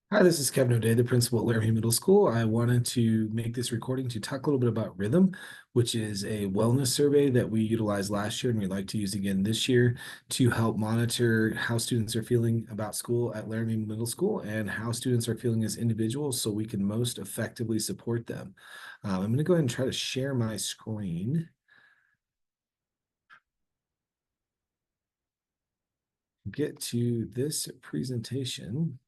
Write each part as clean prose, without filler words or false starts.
Hi, this is Kevin O'Day, the principal at Laramie Middle School. I wanted to make this recording to talk a little bit about Rhythm, which is a wellness survey that we utilized last year and we'd like to use again this year to help monitor how students are feeling about school at Laramie Middle School and how students are feeling as individuals so we can most effectively support them. I'm going to go ahead and try to share my screen. Get to this presentation.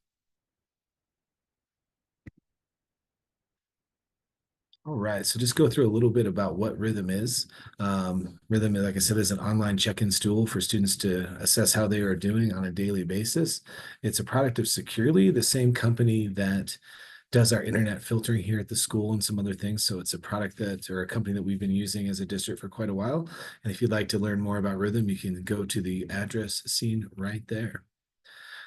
All right, so just go through a little bit about what Rhythm is. Rhythm, like I said, is an online check-in tool for students to assess how they are doing on a daily basis. It's a product of Securely, the same company that does our internet filtering here at the school and some other things. So it's a product that, or a company that we've been using as a district for quite a while. And if you'd like to learn more about Rhythm, you can go to the address seen right there.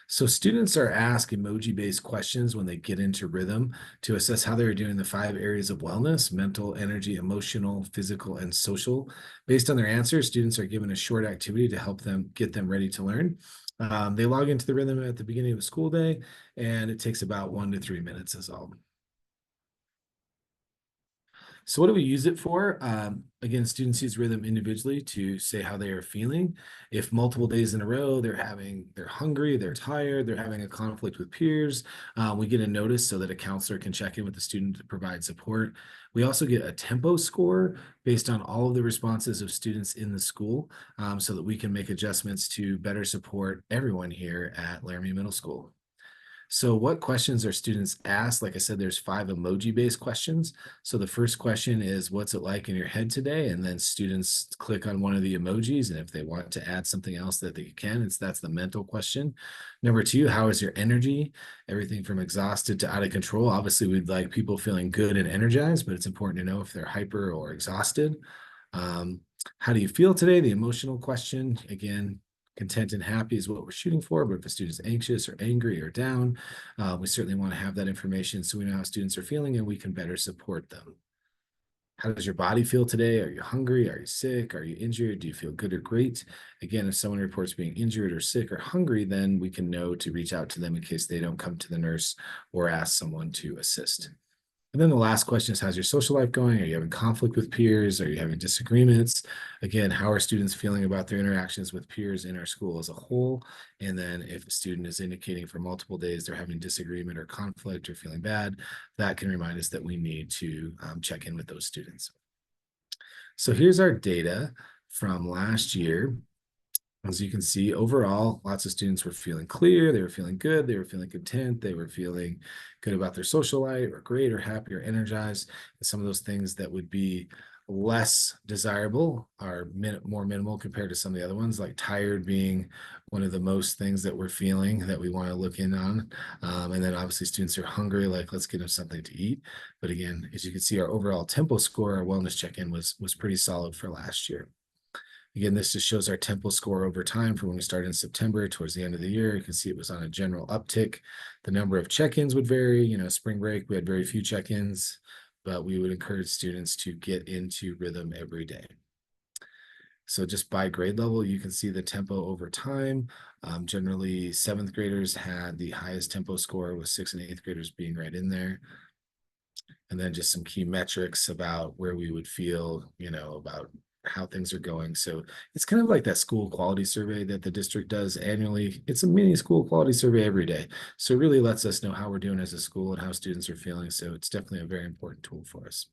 So students are asked emoji-based questions when they get into Rhythm to assess how they're doing in the 5 areas of wellness: mental, energy, emotional, physical, and social. Based on their answers, students are given a short activity to help them get them ready to learn. They log into the Rhythm at the beginning of a school day, and it takes about 1 to 3 minutes is all. So what do we use it for? Again, students use Rhythm individually to say how they are feeling. If multiple days in a row they're hungry, they're tired, they're having a conflict with peers, we get a notice so that a counselor can check in with the student to provide support. We also get a tempo score based on all of the responses of students in the school, so that we can make adjustments to better support everyone here at Laramie Middle School. So what questions are students asked? Like I said, there's 5 emoji-based questions. So the first question is, what's it like in your head today? And then students click on one of the emojis. And if they want to add something else that they can, that's the mental question. Number 2, how is your energy? Everything from exhausted to out of control. Obviously, we'd like people feeling good and energized, but it's important to know if they're hyper or exhausted. Um, how do you feel today? The emotional question. Again, content and happy is what we're shooting for, but if a student's anxious or angry or down, we certainly want to have that information so we know how students are feeling and we can better support them. How does your body feel today? Are you hungry? Are you sick? Are you injured? Do you feel good or great? Again, if someone reports being injured or sick or hungry, then we can know to reach out to them in case they don't come to the nurse or ask someone to assist. And then the last question is, how's your social life going? Are you having conflict with peers? Are you having disagreements? Again, how are students feeling about their interactions with peers in our school as a whole? And then if a student is indicating for multiple days they're having disagreement or conflict or feeling bad, that can remind us that we need to check in with those students. So here's our data from last year. As you can see, overall, lots of students were feeling clear, they were feeling good, they were feeling content, they were feeling good about their social life, or great, or happy, or energized. And some of those things that would be less desirable are more minimal compared to some of the other ones, like tired being one of the most things that we're feeling that we want to look in on. And then obviously students are hungry, like let's get them something to eat. But again, as you can see, our overall tempo score, our wellness check-in was pretty solid for last year. Again, this just shows our tempo score over time from when we started in September towards the end of the year. You can see it was on a general uptick. The number of check-ins would vary. Spring break, we had very few check-ins, but we would encourage students to get into Rhythm every day. So just by grade level, you can see the tempo over time. Generally, 7th graders had the highest tempo score, with 6th and 8th graders being right in there. And then just some key metrics about where we would feel, about how things are going. So it's kind of like that school quality survey that the district does annually. It's a mini school quality survey every day. So it really lets us know how we're doing as a school and how students are feeling. So it's definitely a very important tool for us.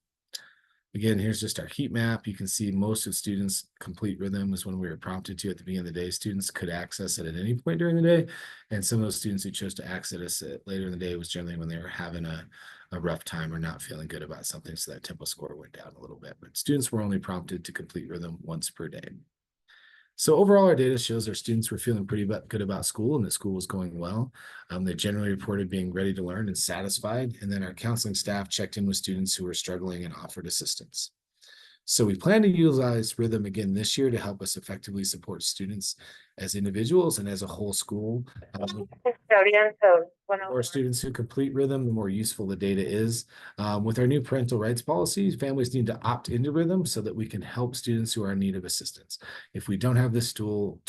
Again, here's just our heat map. You can see most of students complete Rhythm is when we were prompted to at the beginning of the day. Students could access it at any point during the day. And some of those students who chose to access it later in the day was generally when they were having a rough time or not feeling good about something. So that tempo score went down a little bit. But students were only prompted to complete Rhythm once per day. So overall, our data shows our students were feeling pretty good about school and that school was going well. They generally reported being ready to learn and satisfied. And then our counseling staff checked in with students who were struggling and offered assistance. So we plan to utilize Rhythm again this year to help us effectively support students as individuals and as a whole school. The more students who complete Rhythm, the more useful the data is. With our new parental rights policies, families need to opt into Rhythm so that we can help students who are in need of assistance. If we don't have this tool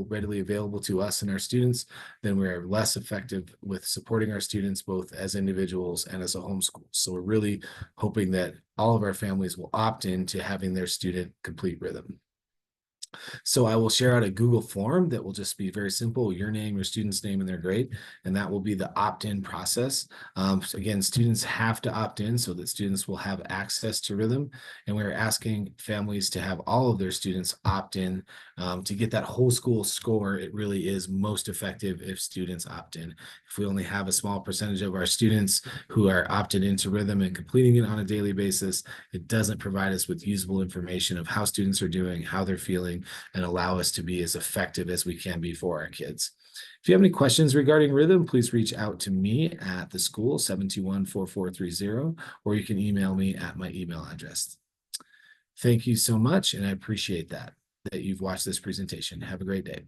readily available to us and our students, then we're less effective with supporting our students both as individuals and as a homeschool. So we're really hoping that all of our families will opt in to having their student complete Rhythm. So I will share out a Google form that will just be very simple, your name, your student's name, and their grade, and that will be the opt-in process. So again, students have to opt in so that students will have access to Rhythm, and we're asking families to have all of their students opt in to get that whole school score. It really is most effective if students opt in. If we only have a small percentage of our students who are opted into Rhythm and completing it on a daily basis, it doesn't provide us with usable information of how students are doing, how they're feeling, and allow us to be as effective as we can be for our kids. If you have any questions regarding Rhythm, please reach out to me at the school, 721-4430, or you can email me at my email address. Thank you so much, and I appreciate that you've watched this presentation. Have a great day.